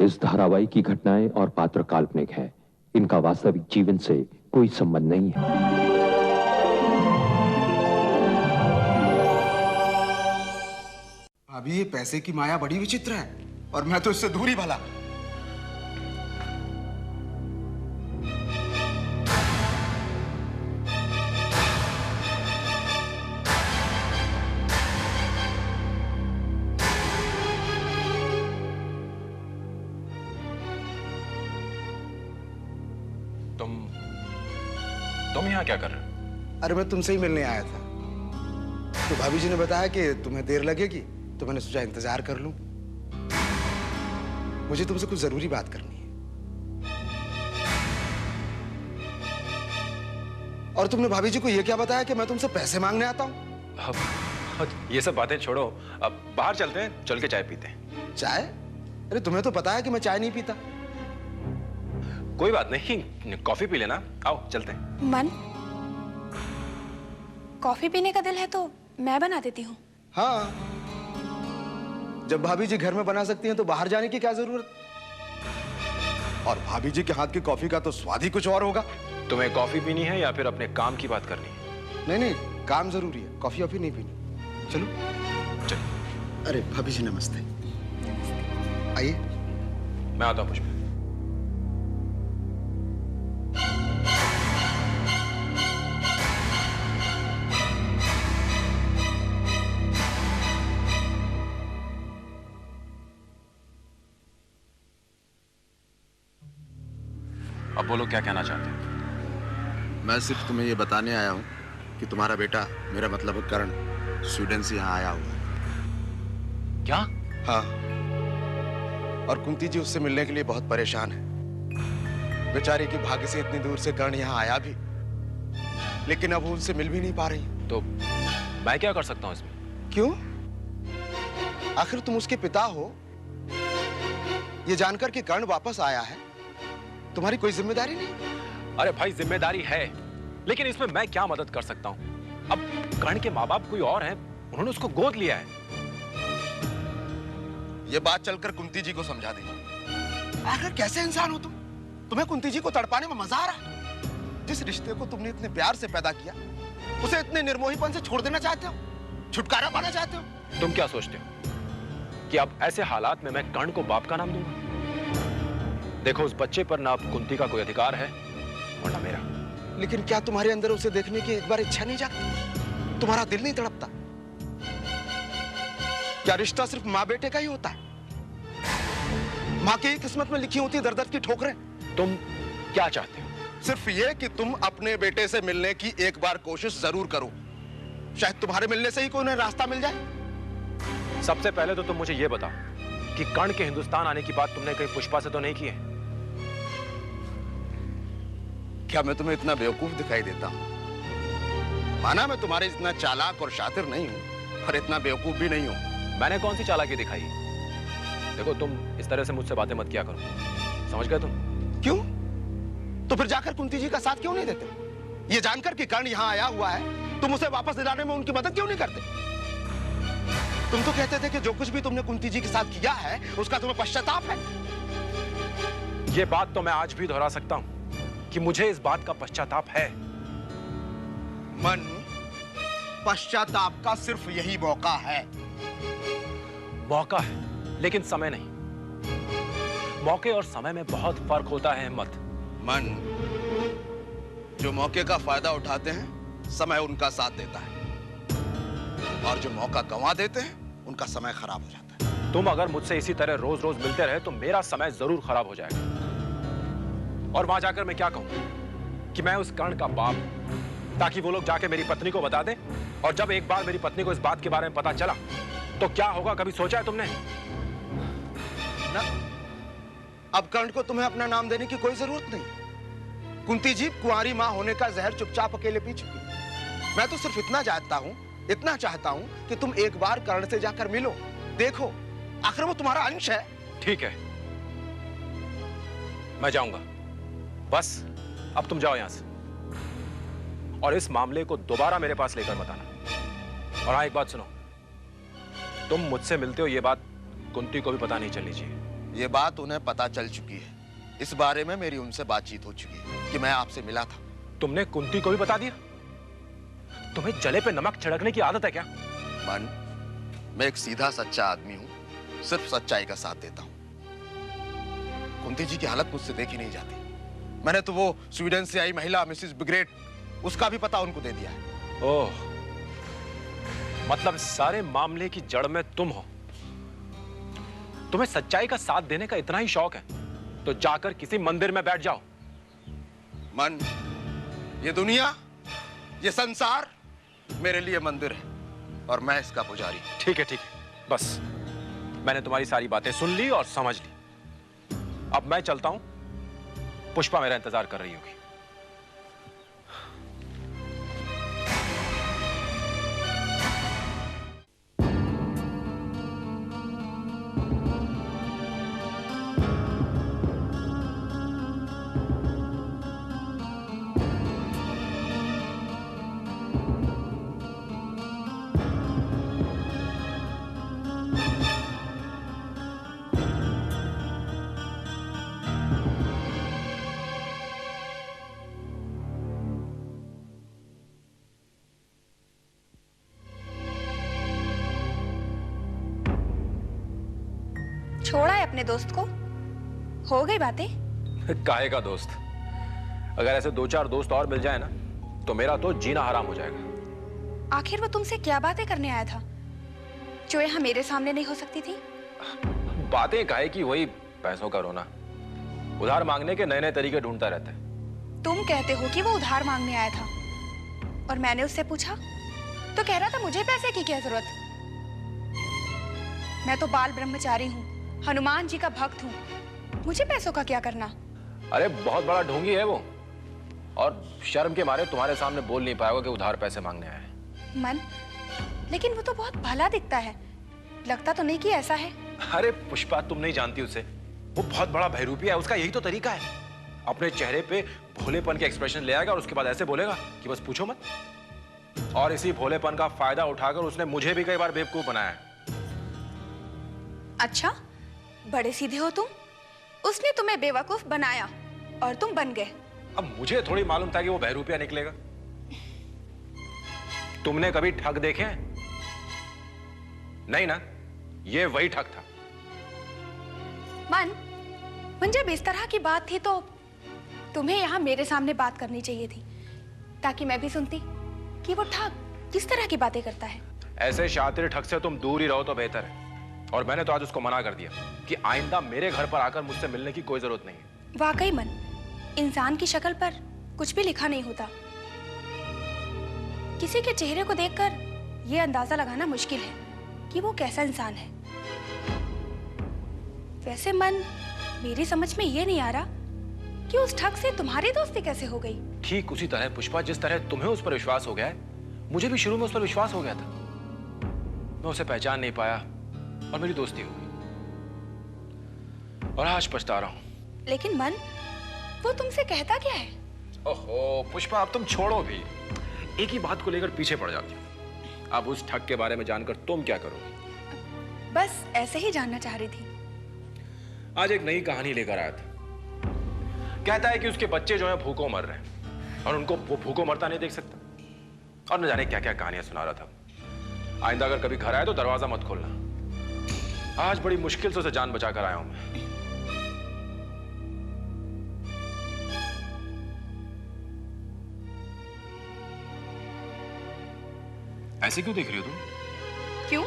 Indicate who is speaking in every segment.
Speaker 1: इस धारावाहिक की घटनाएं और पात्र काल्पनिक है। इनका वास्तविक जीवन से कोई संबंध नहीं है।
Speaker 2: अभी ये पैसे की माया बड़ी विचित्र है और मैं तो इससे दूर ही भला।
Speaker 3: तुम यहाँ क्या कर रहे हो?
Speaker 2: अरे मैं तुमसे ही मिलने आया था। तो भाभी जी ने बताया कि तुम्हें देर लगेगी, तो मैंने सोचा इंतजार कर लूं। मुझे तुमसे कुछ जरूरी बात करनी है। और तुमने भाभी जी को यह क्या बताया कि मैं तुमसे पैसे मांगने आता हूं?
Speaker 3: अब ये सब बातें छोड़ो, अब बाहर चलते हैं, चल के चाय पीते हैं।
Speaker 2: चाय? अरे तुम्हें तो पता है कि मैं चाय नहीं पीता।
Speaker 3: कोई बात नहीं, कॉफी पी लेना। आओ चलते हैं।
Speaker 4: मन, कॉफी पीने का दिल है तो मैं बना देती हूँ।
Speaker 2: हाँ, जब भाभी जी घर में बना सकती हैं तो बाहर जाने की क्या जरूरत? और भाभी जी के हाथ की कॉफी का तो स्वाद ही कुछ और होगा।
Speaker 3: तुम्हें कॉफी पीनी है या फिर अपने काम की बात करनी है?
Speaker 2: नहीं नहीं, काम जरूरी है, कॉफी वॉफी नहीं पीनी। चलो
Speaker 3: चलो।
Speaker 2: अरे भाभी जी नमस्ते। आइए।
Speaker 3: मैं आता हूँ पुष्पा। अब बोलो, क्या कहना चाहते हैं?
Speaker 2: मैं सिर्फ तुम्हें ये बताने आया हूँ कि तुम्हारा बेटा, मेरा मतलब है करण, स्वीडन से यहाँ आया हुआ है।
Speaker 3: क्या?
Speaker 2: हाँ, और कुंती जी उससे मिलने के लिए बहुत परेशान है। बेचारी की भाग्य से इतनी दूर से कर्ण यहाँ आया भी, लेकिन अब वो उनसे मिल भी नहीं पा रही।
Speaker 3: तो मैं क्या कर सकता हूँ इसमें?
Speaker 2: क्यों? आखिर तुम उसके पिता हो। ये जानकर कि कर्ण वापस आया है, तुम्हारी कोई जिम्मेदारी नहीं?
Speaker 3: अरे भाई, जिम्मेदारी है, लेकिन इसमें मैं क्या मदद कर सकता हूँ? अब कर्ण के माँ बाप कोई और हैं, उन्होंने उसको गोद लिया है।
Speaker 2: ये बात चलकर कुंती जी को समझा दीजिए। आखिर कैसे इंसान हो तुम? तुम्हें कुंती जी को तड़पाने में मजा आ रहा? जिस रिश्ते को तुमने इतने प्यार से पैदा किया, उसे इतने निर्मोहीपन से छोड़ देना चाहते हो? छुटकारा पाना चाहते हो?
Speaker 3: तुम क्या सोचते हो कि अब ऐसे हालात में मैं कर्ण को बाप का नाम दूंगा? देखो, उस बच्चे पर ना कुंती का कोई अधिकार है और ना मेरा।
Speaker 2: लेकिन क्या तुम्हारे अंदर उसे देखने की एक बार इच्छा नहीं जागती? तुम्हारा दिल नहीं तड़पता? क्या रिश्ता सिर्फ माँ बेटे का ही होता है? माँ की किस्मत में लिखी होती है दर्द की ठोकरें।
Speaker 3: तुम क्या चाहते हो?
Speaker 2: सिर्फ ये कि तुम अपने बेटे से मिलने की एक बार कोशिश जरूर करो। शायद तुम्हारे मिलने से ही कोई उन्हें रास्ता मिल जाए।
Speaker 3: सबसे पहले तो तुम मुझे ये बताओ कि कर्ण के हिंदुस्तान आने की बात तुमने कहीं पुष्पा से तो नहीं की है?
Speaker 2: क्या मैं तुम्हें इतना बेवकूफ दिखाई देता हूं? माना मैं तुम्हारे इतना चालाक और शातिर नहीं हूं, पर इतना बेवकूफ भी नहीं हूं।
Speaker 3: मैंने कौन सी चालाकी दिखाई? देखो, तुम इस तरह से मुझसे बातें मत किया करो, समझ गए तुम? क्यों?
Speaker 2: तो फिर जाकर कुंती जी का साथ क्यों नहीं देते? ये जानकर कि कर्ण यहां आया हुआ है, तुम उसे वापस दिलाने में उनकी मदद क्यों नहीं करते? तुम तो कहते थे कि जो कुछ भी तुमने कुंती जी के साथ किया है, उसका तुम्हें पश्चाताप है।
Speaker 3: ये बात तो मैं आज भी दोहरा सकता हूं कि मुझे इस बात का पश्चाताप है।
Speaker 2: मन, पश्चाताप का सिर्फ यही मौका है।
Speaker 3: मौका है, लेकिन समय नहीं। मौके और समय में बहुत फर्क होता है हिम्मत।
Speaker 2: मन, जो मौके का फायदा उठाते हैं, समय उनका साथ देता है, और जो मौका गंवा देते हैं, उनका समय खराब हो जाता है।
Speaker 3: तुम अगर मुझसे इसी तरह रोज रोज मिलते रहे तो मेरा समय जरूर खराब हो जाएगा। और वहां जाकर मैं क्या कहूं कि मैं उस कर्ण का बाप, ताकि वो लोग जाके मेरी पत्नी को बता दें, और जब एक बार मेरी पत्नी को इस बात के बारे में पता चला तो क्या होगा, कभी सोचा है तुमने?
Speaker 2: ना, अब कर्ण को तुम्हें अपना नाम देने की कोई जरूरत नहीं। कुंती जी कुंवारी मां होने का जहर चुपचाप अकेले पी चुकी। मैं तो सिर्फ इतना चाहता हूं कि तुम एक बार कर्ण से जाकर मिलो, देखो, आखिर वो तुम्हारा अंश है।
Speaker 3: ठीक है, मैं जाऊंगा, बस अब तुम जाओ यहां से, और इस मामले को दोबारा मेरे पास लेकर मत आना। और हाँ, एक बात सुनो, तुम मुझसे मिलते हो ये बात कुंती को भी पता नहीं चलनी चाहिए।
Speaker 2: ये बात उन्हें पता चल चुकी है। इस बारे में मेरी उनसे बातचीत हो चुकी है कि मैं आपसे मिला था।
Speaker 3: तुमने कुंती को भी बता दिया? तुम्हें जले पे नमक छिड़कने की आदत है क्या?
Speaker 2: मन, मैं एक सीधा सच्चा आदमी हूं, सिर्फ सच्चाई का साथ देता हूं। कुंती जी की हालत मुझसे देखी नहीं जाती। मैंने तो वो स्वीडन से आई महिला मिसेस बिग्रेट, उसका भी पता उनको दे दिया है।
Speaker 3: ओह, मतलब सारे मामले की जड़ में तुम हो। तुम्हें सच्चाई का साथ देने का इतना ही शौक है तो जाकर किसी मंदिर में बैठ जाओ।
Speaker 2: मन, ये दुनिया, ये संसार मेरे लिए मंदिर है और मैं इसका पुजारी।
Speaker 3: ठीक है, बस मैंने तुम्हारी सारी बातें सुन ली और समझ ली। अब मैं चलता हूं, पुष्पा मेरा इंतजार कर रही होगी।
Speaker 4: छोड़ा है अपने दोस्त को? हो गई बातें?
Speaker 3: काहे का दोस्त? अगर ऐसे 2-4 दोस्त और मिल जाए ना तो मेरा तो जीना हराम हो जाएगा।
Speaker 4: आखिर वो तुमसे क्या बातें करने आया था जो यहाँ मेरे सामने नहीं हो सकती थी?
Speaker 3: बातें काहे की, वही पैसों का रोना। उधार मांगने के नए नए तरीके ढूंढता रहता है।
Speaker 4: तुम कहते हो कि वो उधार मांगने आया था और मैंने उससे पूछा तो कह रहा था मुझे पैसे की क्या जरूरत। मैं तो बाल ब्रह्मचारी हूँ, हनुमान जी का भक्त हूँ, मुझे पैसों का क्या करना।
Speaker 3: अरे बहुत बड़ा ढोंगी है वो, और शर्म के मारे तुम्हारे सामने बोल नहीं पाएगा कि उधार पैसे मांगने आया है।
Speaker 4: मन, लेकिन वो तो बहुत भला दिखता है, लगता तो नहीं कि ऐसा है।
Speaker 3: अरे पुष्पा, तुम नहीं जानती उसे, वो बहुत बड़ा बहरूपी है। उसका यही तो तरीका है, अपने चेहरे पे भोलेपन के एक्सप्रेशन ले आएगा और उसके बाद ऐसे बोलेगा कि बस पूछो मत। और इसी भोलेपन का फायदा उठाकर उसने मुझे भी कई बार बेवकूफ बनाया है।
Speaker 4: अच्छा, बड़े सीधे हो तुम। उसने तुम्हें बेवकूफ बनाया और तुम बन गए।
Speaker 3: अब मुझे थोड़ी मालूम था कि वो बहरूपिया निकलेगा। तुमने कभी ठग देखे हैं? नहीं ना, ये वही ठग था।
Speaker 4: मन, जब इस तरह की बात थी तो तुम्हें यहाँ मेरे सामने बात करनी चाहिए थी, ताकि मैं भी सुनती कि वो ठग किस तरह की बातें करता है।
Speaker 3: ऐसे शातिर ठग से तुम दूर ही रहो तो बेहतर है। और मैंने तो आज उसको मना कर दिया कि आइंदा मेरे घर पर आकर मुझसे मिलने की कोई जरूरत नहीं है।
Speaker 4: वाकई मन, इंसान की शक्ल पर कुछ भी लिखा नहीं होता। किसी के चेहरे को देखकर यह अंदाजा लगाना मुश्किल है कि वो कैसा इंसान है। वैसे मन, मेरी समझ में ये नहीं आ रहा कि उस ठग से तुम्हारी दोस्ती कैसे हो गई।
Speaker 3: ठीक उसी तरह पुष्पा, जिस तरह तुम्हें उस पर विश्वास हो गया है, मुझे भी शुरू में उस पर विश्वास हो गया था। मैं उसे पहचान नहीं पाया और मेरी दोस्ती हो गई, और आज पछता रहा हूं।
Speaker 4: लेकिन मन, वो तुमसे कहता क्या है?
Speaker 3: ओहो पुष्पा, अब तुम छोड़ो भी, एक ही बात को लेकर पीछे पड़ जाती हो। अब उस ठग के बारे में जानकर तुम क्या करोगे?
Speaker 4: बस ऐसे ही जानना चाह रही थी।
Speaker 3: आज एक नई कहानी लेकर आया था। कहता है कि उसके बच्चे जो हैं भूखों मर रहे हैं और उनको वो भूखों मरता नहीं देख सकता, और न जाने क्या क्या कहानियां सुना रहा था। आइंदा अगर कभी घर आए तो दरवाजा मत खोलना। आज बड़ी मुश्किल से उसे जान बचा कर आया हूं मैं। ऐसे क्यों देख रही हो तुम?
Speaker 4: क्यों?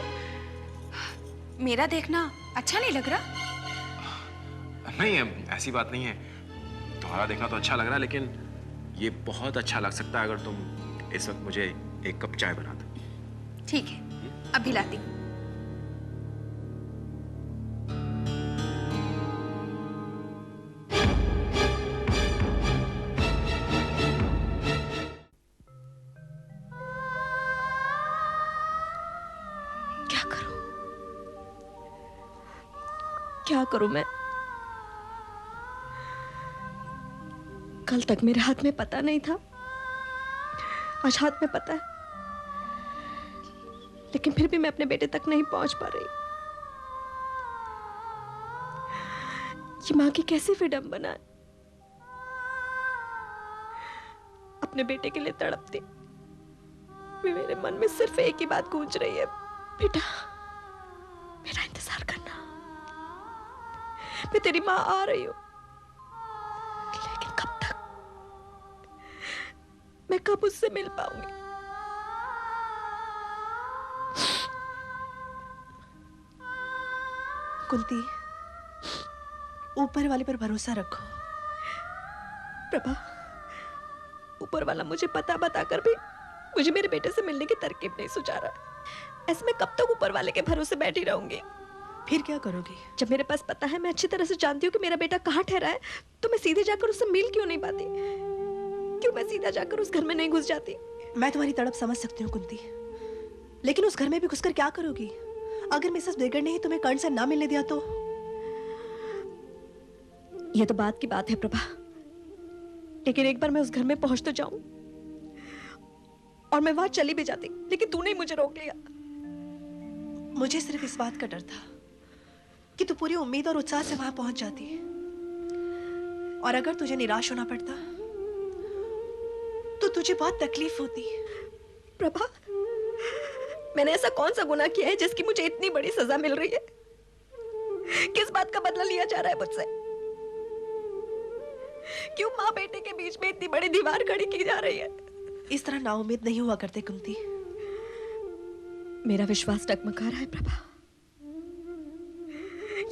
Speaker 4: मेरा देखना अच्छा नहीं लग रहा?
Speaker 3: नहीं, ऐसी बात नहीं है। तुम्हारा देखना तो अच्छा लग रहा है, लेकिन ये बहुत अच्छा लग सकता है अगर तुम इस वक्त मुझे एक कप चाय बना दो।
Speaker 4: ठीक है, अभी लाती हूँ।
Speaker 5: क्या करूं मैं? कल तक मेरे हाथ में पता नहीं था, आज हाथ में पता है, लेकिन फिर भी मैं अपने बेटे तक नहीं पहुंच पा रही। ये मां की कैसी विडंबना है। अपने बेटे के लिए तड़पती मेरे मन में सिर्फ एक ही बात गूंज रही है, बेटा मेरा इंतजार करना, मैं तेरी मां आ रही हूं। लेकिन कब तक, मैं कब उससे मिल पाऊंगी?
Speaker 6: कुंती, ऊपर वाले पर भरोसा रखो।
Speaker 5: प्रभा, ऊपर वाला मुझे पता बताकर भी मुझे मेरे बेटे से मिलने की तरकीब नहीं सुझा रहा। ऐसे में कब तक ऊपर वाले के भरोसे बैठी रहूंगी?
Speaker 6: फिर क्या करोगी?
Speaker 5: जब मेरे पास पता है, मैं अच्छी तरह से जानती हूँ कि मेरा बेटा कहाँ ठहरा है, तो मैं सीधे जाकर उससे मिल क्यों नहीं पाती? क्यों मैं सीधा जाकर उस घर में नहीं घुस जाती?
Speaker 6: मैं तुम्हारी तड़प समझ सकती हूँ कुंती, लेकिन उस घर में भी घुसकर क्या करोगी? अगर मिसेस बेगर ने ही तुम्हें कर्ण से ना मिलने दिया तो?
Speaker 5: ये तो बात की बात है प्रभा, लेकिन एक बार मैं उस घर में पहुंच तो जाऊं, और मैं वहां चली भी जाती, लेकिन तूने ही मुझे रोक लिया।
Speaker 6: मुझे सिर्फ इस बात का डर था कि तू पूरी उम्मीद और उत्साह से वहां पहुंच जाती, और अगर तुझे निराश होना पड़ता तो तुझे बहुत तकलीफ होती।
Speaker 5: प्रभा, मैंने ऐसा कौन सा गुनाह किया है जिसकी मुझे इतनी बड़ी सजा मिल रही है? किस बात का बदला लिया जा रहा है मुझसे? क्यों माँ बेटे के बीच में इतनी बड़ी दीवार खड़ी की जा रही है?
Speaker 6: इस तरह नाउम्मीद नहीं हुआ करते कुंती।
Speaker 5: मेरा विश्वास डगमगा रहा है प्रभा।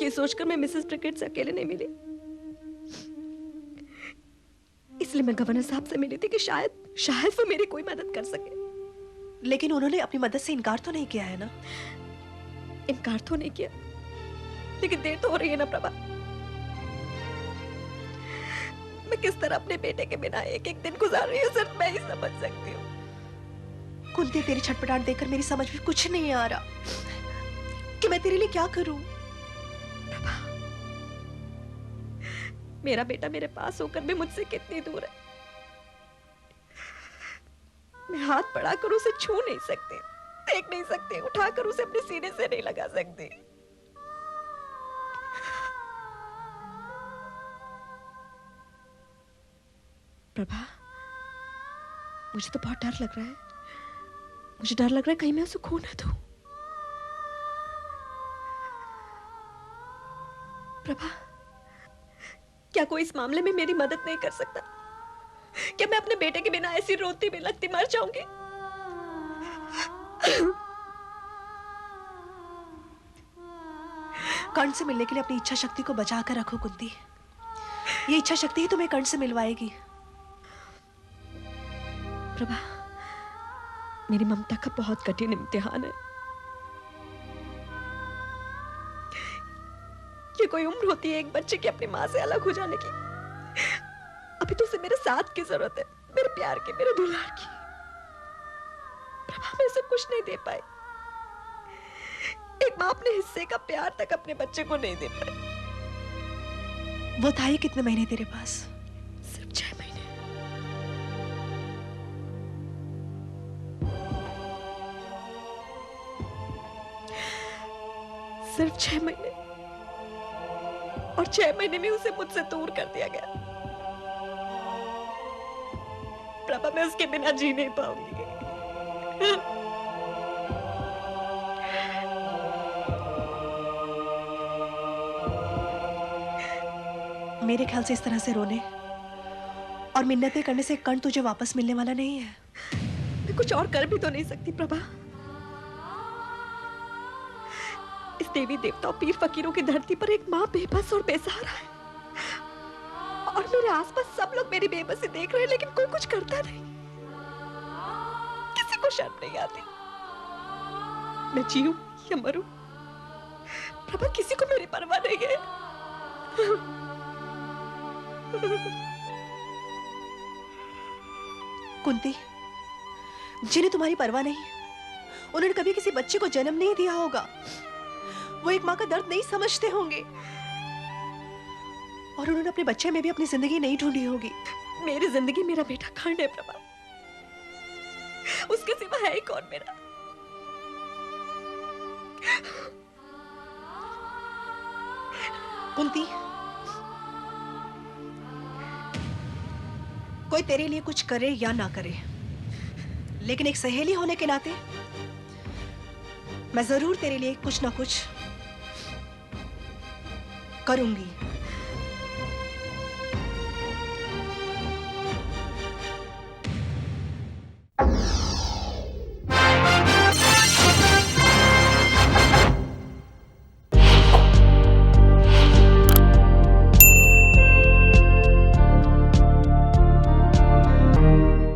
Speaker 5: ये सोचकर मैं मिसेस ब्रिकेट से अकेले नहीं मिली, इसलिए मैं गवर्नर साहब से मिली थी कि शायद वो मेरी कोई मदद कर सके।
Speaker 6: लेकिन उन्होंने अपनी मदद से इनकार तो नहीं किया है ना?
Speaker 5: इनकार तो नहीं किया, लेकिन देर तो हो रही है ना प्रभा। मैं किस तरह अपने बेटे के बिना एक एक दिन गुजार रही हूँ, सिर्फ मैं ही समझ सकती हूँ।
Speaker 6: कुंती, तेरी छटपटाहट देखकर मेरी समझ में कुछ नहीं आ रहा कि मैं तेरे लिए क्या करूं।
Speaker 5: प्रभा, मेरा बेटा मेरे पास होकर भी मुझसे कितनी दूर है। मैं हाथ बढ़ाकर उसे छू नहीं सकती, देख नहीं सकती, उठाकर उसे अपने सीने से नहीं लगा सकती। प्रभा, मुझे तो बहुत डर लग रहा है। मुझे डर लग रहा है कहीं मैं उसे खो ना दूं। प्रभा, क्या कोई इस मामले में मेरी मदद नहीं कर सकता? क्या मैं अपने बेटे के बिना ऐसी रोती बिलखती मर जाऊंगी?
Speaker 6: कर्ण से मिलने के लिए अपनी इच्छा शक्ति को बचा कर रखो कुंती। ये इच्छा शक्ति ही तुम्हें कर्ण से मिलवाएगी।
Speaker 5: प्रभा, मेरी ममता का बहुत कठिन इम्तिहान है। ये कोई उम्र होती है एक बच्चे की अपनी मां से अलग हो जाने की? अभी तो उसे मेरे साथ की जरूरत है, मेरे प्यार की, मेरे दुलार की। प्रभा, मैं उसे कुछ नहीं दे पाई। एक मां अपने हिस्से का प्यार तक अपने बच्चे को नहीं दे पाई।
Speaker 6: वो था ही कितने महीने तेरे पास?
Speaker 5: सिर्फ 6 महीने। सिर्फ 6 महीने, और 6 महीने में उसे मुझसे दूर कर दिया गया। प्रभा, मैं उसके बिना जी नहीं पाऊंगी।
Speaker 6: मेरे ख्याल से इस तरह से रोने और मिन्नतें करने से कर्ण तुझे वापस मिलने वाला नहीं है।
Speaker 5: मैं कुछ और कर भी तो नहीं सकती प्रभा। इस देवी देवता और पीर फकीरों की धरती पर एक माँ बेबस और बेसहारा है, और मेरे आसपास सब लोग मेरी बेबसी देख रहे हैं, लेकिन कोई कुछ करता नहीं। किसी को शर्म नहीं आती। मैं जीऊं या मरूं, प्रभा, किसी को मेरी परवाह नहीं है।
Speaker 6: कुंती, जिन्हें तुम्हारी परवाह नहीं, उन्होंने कभी किसी बच्चे को जन्म नहीं दिया होगा। वो एक माँ का दर्द नहीं समझते होंगे, और उन्होंने अपने बच्चे में भी अपनी जिंदगी नहीं ढूंढी होगी।
Speaker 5: मेरी जिंदगी मेरा बेटा कर्ण है प्रभा, उसके सिवा है ही कौन मेरा?
Speaker 6: कुंती, कोई तेरे लिए कुछ करे या ना करे, लेकिन एक सहेली होने के नाते मैं जरूर तेरे लिए कुछ ना कुछ करूंगी।